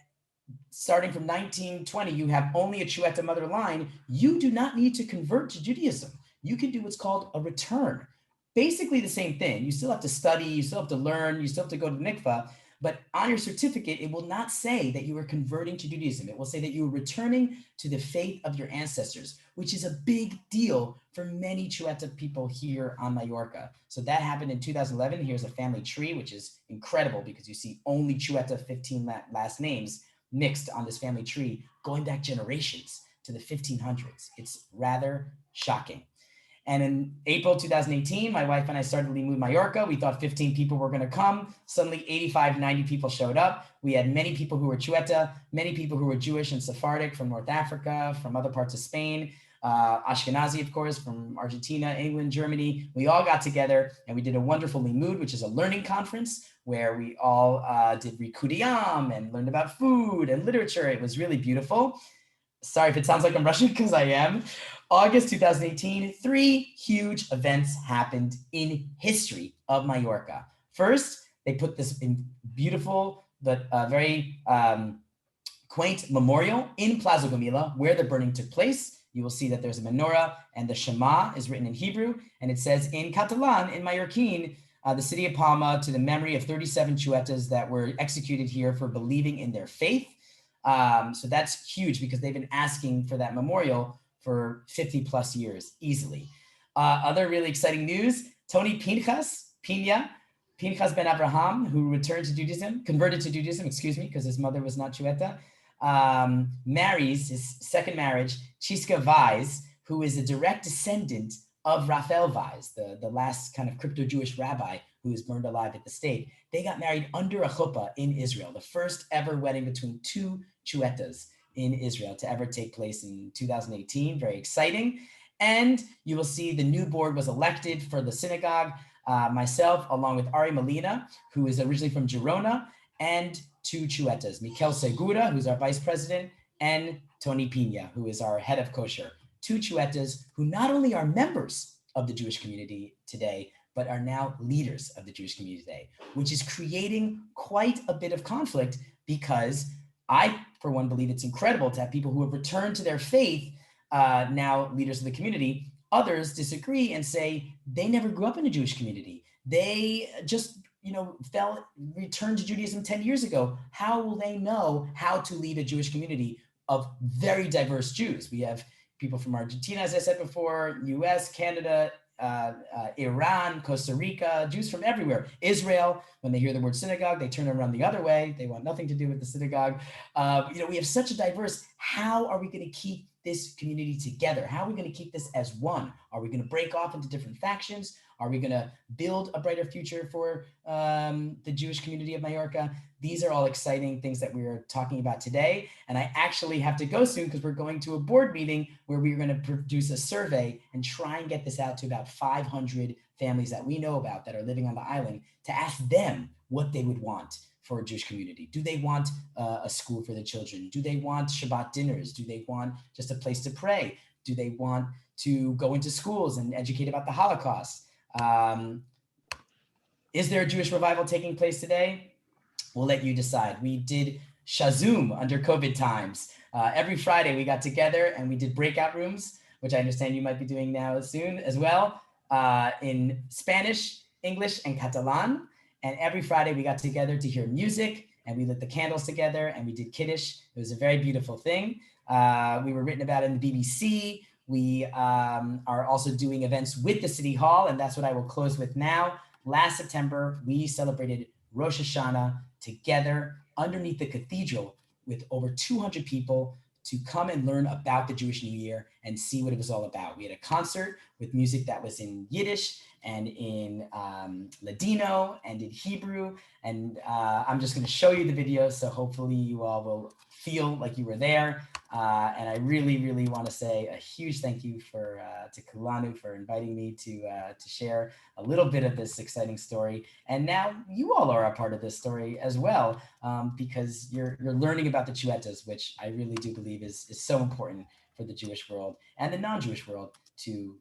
starting from 1920, you have only a Chueta mother line, you do not need to convert to Judaism. You can do what's called a return. Basically the same thing. You still have to study, you still have to learn, you still have to go to mikvah, but on your certificate, it will not say that you are converting to Judaism. It will say that you are returning to the faith of your ancestors, which is a big deal for many Chueta people here on Majorca. So that happened in 2011. Here's a family tree, which is incredible because you see only Chueta 15 last names mixed on this family tree, going back generations to the 1500s. It's rather shocking. And in April 2018, my wife and I started Limud Majorca. We thought 15 people were going to come. Suddenly 85, 90 people showed up. We had many people who were Chueta, many people who were Jewish and Sephardic from North Africa, from other parts of Spain, Ashkenazi, of course, from Argentina, England, Germany. We all got together and we did a wonderful Limud, which is a learning conference where we all did Rikudiyam and learned about food and literature. It was really beautiful. Sorry if it sounds like I'm Russian, because I am. August 2018, 3 huge events happened in history of Majorca. First, they put this in beautiful but very quaint memorial in Plaza Gomila where the burning took place. You will see that there's a menorah and the Shema is written in Hebrew, and it says in Catalan, in Mallorquin, the city of Palma, to the memory of 37 Chuetas that were executed here for believing in their faith. So that's huge because they've been asking for that memorial for 50 plus years, easily. Other really exciting news, Tony Pinchas ben Abraham, who converted to Judaism, because his mother was not Chueta, marries his second marriage, Chiska Weiss, who is a direct descendant of Raphael Weiss, the last kind of crypto-Jewish rabbi who was burned alive at the stake. They got married under a chuppah in Israel, the first ever wedding between 2 Chuetas in Israel to ever take place in 2018. Very exciting. And you will see the new board was elected for the synagogue, myself, along with Ari Molina, who is originally from Girona, and 2 Chuetas, Mikel Segura, who's our vice president, and Tony Pina, who is our head of kosher. 2 Chuetas who not only are members of the Jewish community today, but are now leaders of the Jewish community today, which is creating quite a bit of conflict because I, for one, believe it's incredible to have people who have returned to their faith now leaders of the community. Others disagree and say they never grew up in a Jewish community. They just, returned to Judaism 10 years ago. How will they know how to lead a Jewish community of very diverse Jews? We have people from Argentina, as I said before, US, Canada, Iran, Costa Rica, Jews from everywhere. Israel, when they hear the word synagogue, they turn around the other way. They want nothing to do with the synagogue. We have such a diverse, how are we going to keep this community together? How are we going to keep this as one? Are we going to break off into different factions? Are we going to build a brighter future for the Jewish community of Majorca? These are all exciting things that we are talking about today. And I actually have to go soon because we're going to a board meeting where we're going to produce a survey and try and get this out to about 500 families that we know about that are living on the island to ask them what they would want for a Jewish community. Do they want a school for the children? Do they want Shabbat dinners? Do they want just a place to pray? Do they want to go into schools and educate about the Holocaust? Is there a Jewish revival taking place today? We'll let you decide. We did Shazoom under COVID times. Every Friday we got together and we did breakout rooms, which I understand you might be doing now soon as well, in Spanish, English, and Catalan. And every Friday we got together to hear music and we lit the candles together and we did Kiddush. It was a very beautiful thing. We were written about in the BBC. We are also doing events with the City Hall, and that's what I will close with now. Last September, we celebrated Rosh Hashanah together underneath the cathedral with over 200 people to come and learn about the Jewish New Year and see what it was all about. We had a concert with music that was in Yiddish and in Ladino and in Hebrew. And I'm just going to show you the video. So hopefully you all will feel like you were there. And I really, really want to say a huge thank you to Kulanu for inviting me to share a little bit of this exciting story. And now you all are a part of this story as well, because you're learning about the Chuetas, which I really do believe is so important for the Jewish world and the non-Jewish world to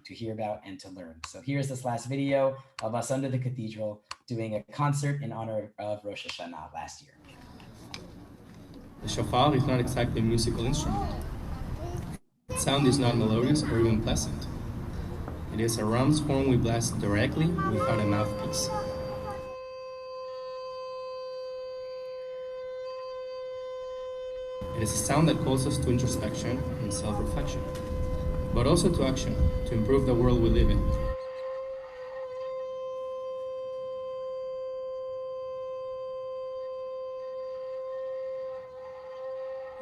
hear about and to learn. So here's this last video of us under the cathedral doing a concert in honor of Rosh Hashanah last year. The shofar is not exactly a musical instrument. Its sound is not melodious or even pleasant. It is a ram's horn we blast directly without a mouthpiece. It is a sound that calls us to introspection and self-reflection, but also to action, to improve the world we live in.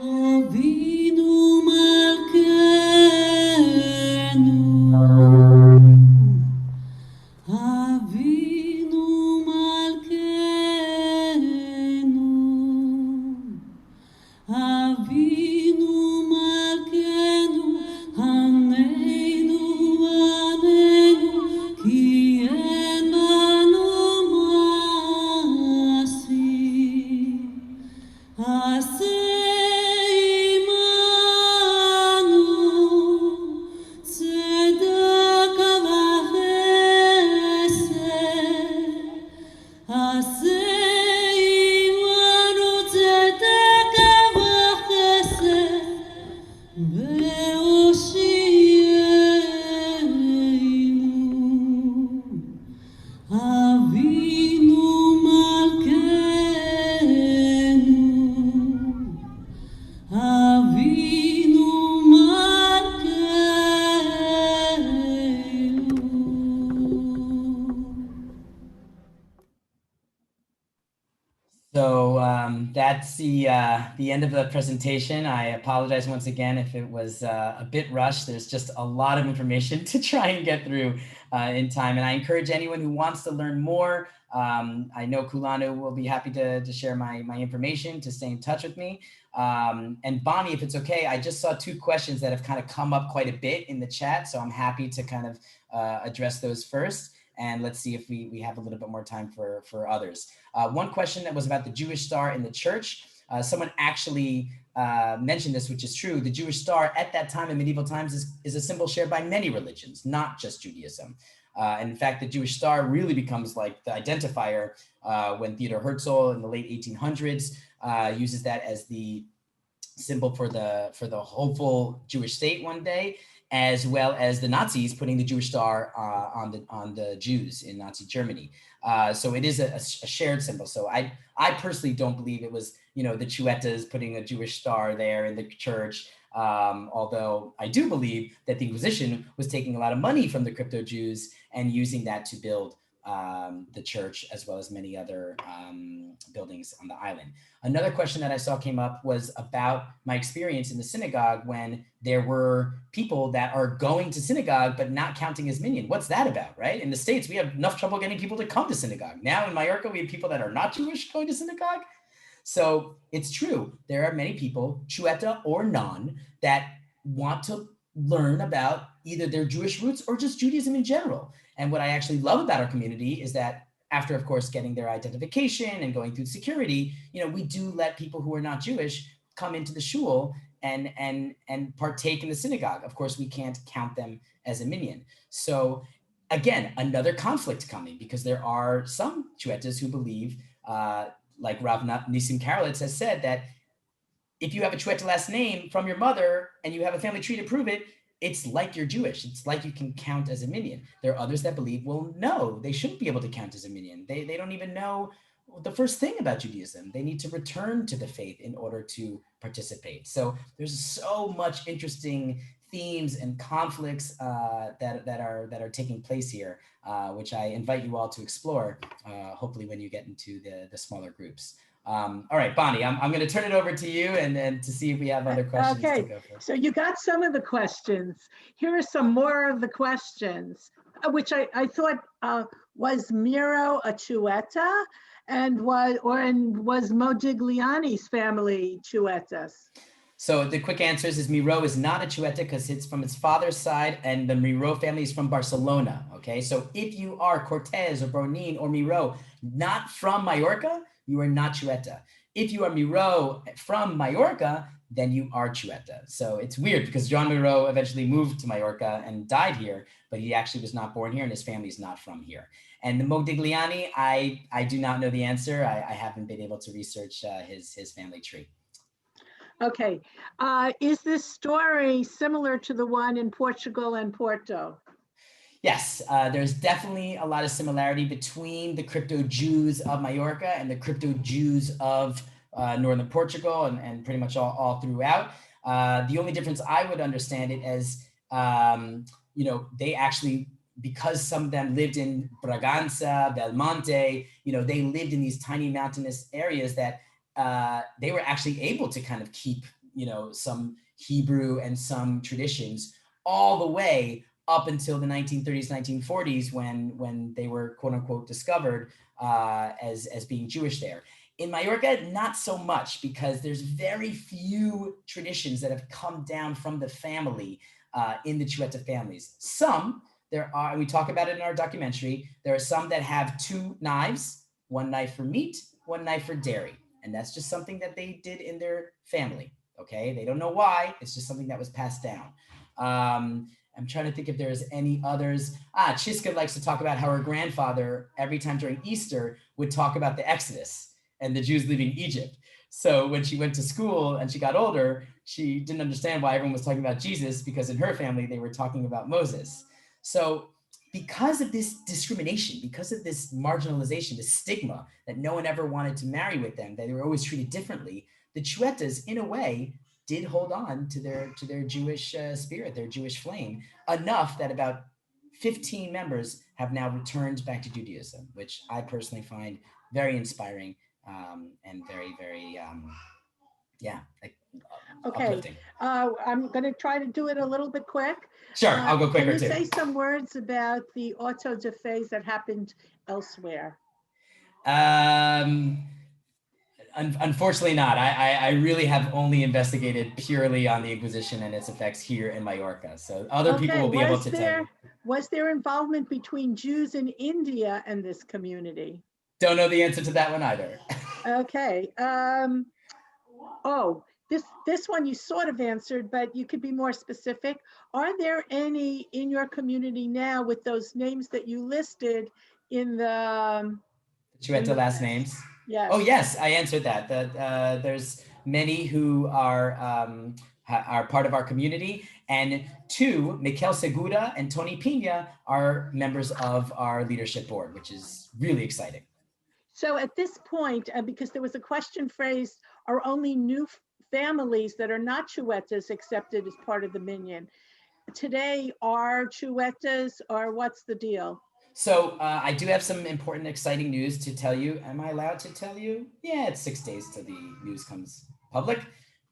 Avinu Malkeinu Avinu Malkeinu, Haneinu Aneinu, Ki en banu ma'asim. Aseh imanu, tzedakah v'chesed. Aseh imanu, tzedakah v'chesed, be'oshieinu. Avinu Malkeinu, Avinu Malkeinu. So that's the end of the presentation. I apologize once again if it was a bit rushed. There's just a lot of information to try and get through in time. And I encourage anyone who wants to learn more. I know Kulanu will be happy to share my information, to stay in touch with me. And Bonnie, if it's okay, I just saw two questions that have kind of come up quite a bit in the chat. So I'm happy to kind of address those first. And let's see if we have a little bit more time for others. One question that was about the Jewish star in the church. Someone actually mentioned this, which is true. The Jewish star at that time in medieval times is a symbol shared by many religions, not just Judaism. And in fact, the Jewish star really becomes like the identifier when Theodor Herzl in the late 1800s uses that as the symbol for the hopeful Jewish state one day, as well as the Nazis putting the Jewish star on the Jews in Nazi Germany. So it is a shared symbol. So I personally don't believe it was, the Chuetas putting a Jewish star there in the church. Although I do believe that the Inquisition was taking a lot of money from the crypto Jews and using that to build the church, as well as many other buildings on the island. Another question that I saw came up was about my experience in the synagogue when there were people that are going to synagogue but not counting as minyan. What's that about, right? In the States, we have enough trouble getting people to come to synagogue. Now in Majorca, we have people that are not Jewish going to synagogue. So it's true. There are many people, Chueta or non, that want to learn about either their Jewish roots or just Judaism in general. And what I actually love about our community is that after, of course, getting their identification and going through security, we do let people who are not Jewish come into the shul and partake in the synagogue. Of course, we can't count them as a minyan. So again, another conflict coming, because there are some Chuetas who believe, like Rav Nisim Karelitz has said, that if you have a Chueta last name from your mother and you have a family tree to prove it, it's like you're Jewish. It's like you can count as a minyan. There are others that believe, well, no, they shouldn't be able to count as a minyan. They don't even know the first thing about Judaism. They need to return to the faith in order to participate. So there's so much interesting themes and conflicts that are taking place here, which I invite you all to explore, hopefully when you get into the smaller groups. All right, Bonnie, I'm going to turn it over to you and to see if we have other questions to go for. So you got some of the questions. Here are some more of the questions, which I thought, was Miro a Chueta, and was Modigliani's family Chuetas? So the quick answer is Miro is not a Chueta because it's from his father's side, and the Miro family is from Barcelona. Okay, so if you are Cortez or Bonin or Miro, not from Majorca, you are not Chueta. If you are Miro from Majorca, then you are Chueta. So it's weird because John Miro eventually moved to Majorca and died here, but he actually was not born here and his family is not from here. And the Modigliani, I do not know the answer. I haven't been able to research his family tree. Okay, is this story similar to the one in Portugal and Porto? Yes, there's definitely a lot of similarity between the crypto Jews of Majorca and the crypto Jews of northern Portugal and pretty much all throughout. The only difference I would understand it as, they actually, because some of them lived in Bragança, Belmonte, they lived in these tiny mountainous areas that they were actually able to kind of keep, some Hebrew and some traditions all the way up until the 1930s, 1940s, when they were quote unquote discovered as being Jewish there. In Majorca, not so much, because there's very few traditions that have come down from the family in the Chueta families. Some, there are, we talk about it in our documentary, there are some that have 2 knives, 1 knife for meat, 1 knife for dairy. And that's just something that they did in their family, okay? They don't know why, it's just something that was passed down. I'm trying to think if there's any others. Chiska likes to talk about how her grandfather, every time during Easter, would talk about the Exodus and the Jews leaving Egypt. So when she went to school and she got older, she didn't understand why everyone was talking about Jesus, because in her family, they were talking about Moses. So because of this discrimination, because of this marginalization, this stigma that no one ever wanted to marry with them, that they were always treated differently, the Chuetas, in a way, did hold on to their Jewish spirit, their Jewish flame, enough that about 15 members have now returned back to Judaism, which I personally find very inspiring and very, very, Okay, uplifting. I'm going to try to do it a little bit quick. Sure, I'll go quicker Can you too. say some words about the auto de fe that happened elsewhere? Unfortunately not. I really have only investigated purely on the Inquisition and its effects here in Majorca. So other people will be able to tell you. Was there involvement between Jews in India and this community? Don't know the answer to that one either. Okay. This one you sort of answered, but you could be more specific. Are there any in your community now with those names that you listed in the Chueta last names? Yes. Oh yes, I answered that. There's many who are part of our community, and 2, Mikel Segura and Tony Pina, are members of our leadership board, which is really exciting. So at this point, because there was a question phrased, are only new families that are not Chuetas accepted as part of the Minyan? Today, are Chuetas, or what's the deal? So I do have some important, exciting news to tell you. Am I allowed to tell you? Yeah, it's 6 days till the news comes public.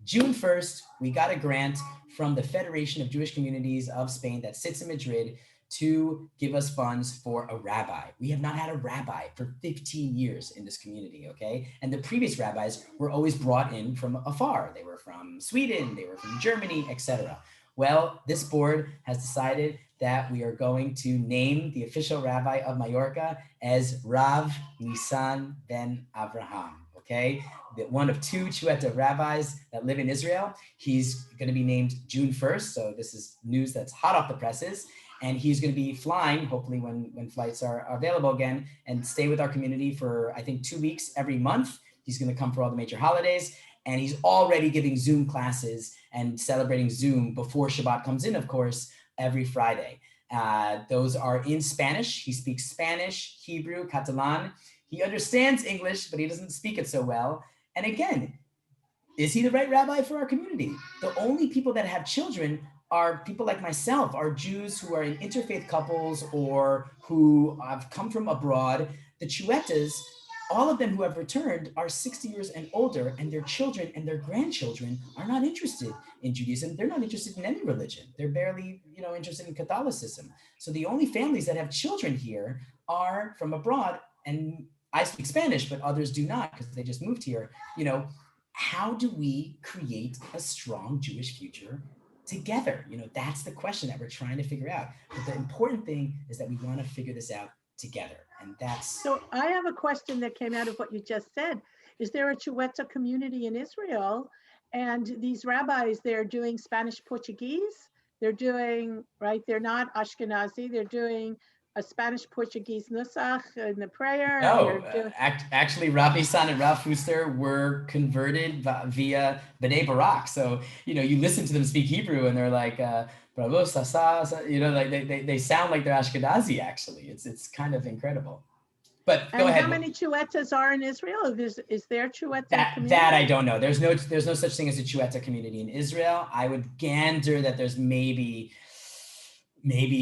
June 1st, we got a grant from the Federation of Jewish Communities of Spain that sits in Madrid to give us funds for a rabbi. We have not had a rabbi for 15 years in this community, okay? And the previous rabbis were always brought in from afar. They were from Sweden, they were from Germany, etc. Well, this board has decided that we are going to name the official rabbi of Majorca as Rav Nisan ben Avraham, okay? One of 2 Chueta rabbis that live in Israel. He's going to be named June 1st, so this is news that's hot off the presses. And he's going to be flying, hopefully when flights are available again, and stay with our community for, I think, 2 weeks every month. He's going to come for all the major holidays. And he's already giving Zoom classes and celebrating Zoom before Shabbat comes in, of course, every Friday. Those are in Spanish. He speaks Spanish, Hebrew, Catalan. He understands English, but he doesn't speak it so well. And again, is he the right rabbi for our community? The only people that have children are people like myself, are Jews who are in interfaith couples or who have come from abroad. The Chuetas, all of them who have returned, are 60 years and older, and their children and their grandchildren are not interested in Judaism. They're not interested in any religion. They're barely, interested in Catholicism. So the only families that have children here are from abroad, and I speak Spanish, but others do not because they just moved here. How do we create a strong Jewish future together? That's the question that we're trying to figure out. But the important thing is that we want to figure this out together. And that's... So I have a question that came out of what you just said. Is there a Chueta community in Israel? And these rabbis, they're doing Spanish Portuguese. They're doing, right? They're not Ashkenazi. They're doing a Spanish Portuguese nusach in the prayer. No, actually, Rabbi San and Rav Fuster were converted via B'nai Barak. So, you listen to them speak Hebrew and they're like, Bravo, Sasa, they sound like they're Ashkenazi, actually. It's kind of incredible. But go ahead. How many Chuetas are in Israel? Is there Chueta community? That I don't know. There's no such thing as a Chueta community in Israel. I would gander that there's maybe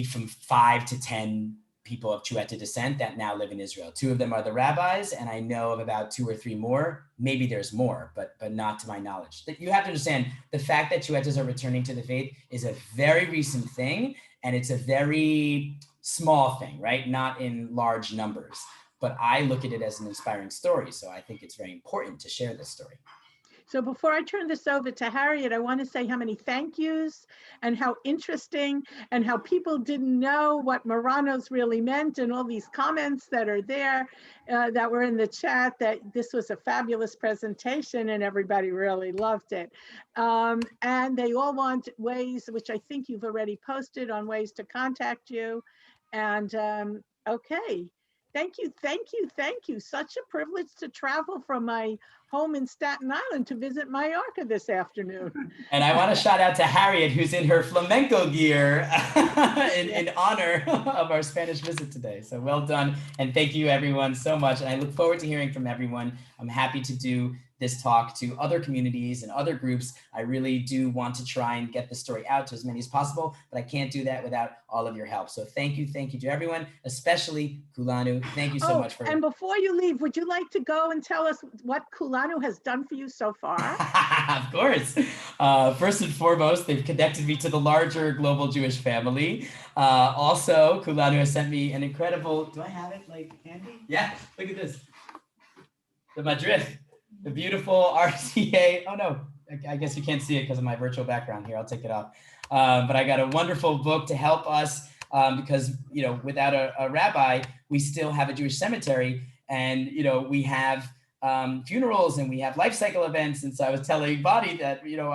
from 5 to 10 people of Chueta descent that now live in Israel. 2 of them are the rabbis, and I know of about 2 or 3 more. Maybe there's more, but not to my knowledge. You have to understand, the fact that Chuetas are returning to the faith is a very recent thing, and it's a very small thing, right? Not in large numbers. but I look at it as an inspiring story. So I think it's very important to share this story. So before I turn this over to Harriet, I want to say how many thank yous and how interesting and how people didn't know what Marranos really meant, and all these comments that are there that were in the chat, that this was a fabulous presentation and everybody really loved it. And they all want ways, which I think you've already posted, on ways to contact you. And okay. Thank you, thank you, thank you. Such a privilege to travel from my home in Staten Island to visit Majorca this afternoon. And I want to shout out to Harriet, who's in her flamenco gear in honor of our Spanish visit today. So well done. And thank you everyone so much. And I look forward to hearing from everyone. I'm happy to do this talk to other communities and other groups. I really do want to try and get the story out to as many as possible, but I can't do that without all of your help. So thank you to everyone, especially Kulanu. Thank you so much for— And before you leave, would you like to go and tell us what Kulanu has done for you so far? Of course. First and foremost, they've connected me to the larger global Jewish family. Also, Kulanu has sent me an incredible— do I have it like handy? Yeah, look at this. The Madrid. The beautiful RTA. Oh no, I guess you can't see it because of my virtual background here. I'll take it off. But I got a wonderful book to help us because, you know, without a rabbi, we still have a Jewish cemetery, and, you know, we have funerals and we have life cycle events. And so I was telling Bonnie that, you know,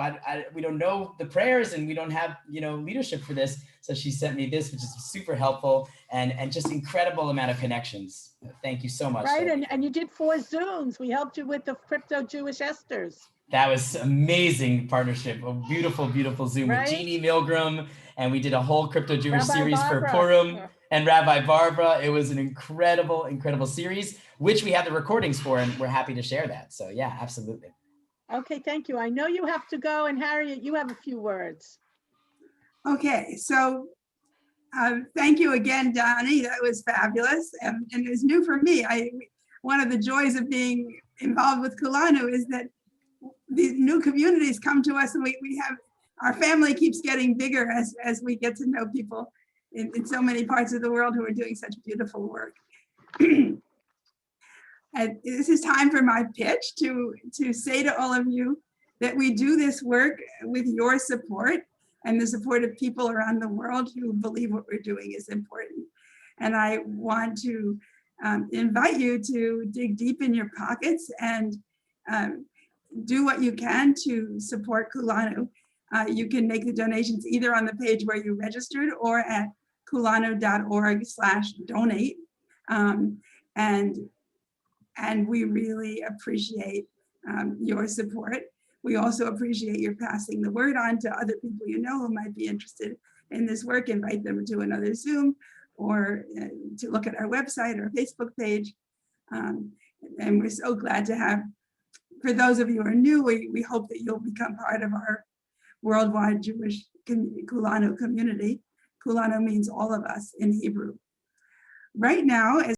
we don't know the prayers and we don't have, you know, leadership for this. So she sent me this, which is super helpful and just incredible amount of connections. Thank you so much. Right, and you did 4 Zooms. We helped you with the Crypto Jewish Esters. That was amazing partnership. A beautiful, beautiful Zoom with Jeannie Milgram. And we did a whole Crypto Jewish series for Purim and Rabbi Barbara. It was an incredible, incredible series, which we have the recordings for, and we're happy to share that. So yeah, absolutely. Okay, thank you. I know you have to go, and Harriet, you have a few words. Okay, so thank you again, Dani. That was fabulous, and it was new for me. One of the joys of being involved with Kulanu is that these new communities come to us, and we have, our family keeps getting bigger as we get to know people in so many parts of the world who are doing such beautiful work. And this is time for my pitch to say to all of you that we do this work with your support and the support of people around the world who believe what we're doing is important. And I want to invite you to dig deep in your pockets and do what you can to support Kulanu. You can make the donations either on the page where you registered or at kulanu.org/donate. And we really appreciate your support. We also appreciate your passing the word on to other people you know who might be interested in this work. Invite them to another Zoom or to look at our website or Facebook page. And we're so glad to have, for those of you who are new, we hope that you'll become part of our worldwide Jewish Kulanu community. Kulanu means all of us in Hebrew. Right now, as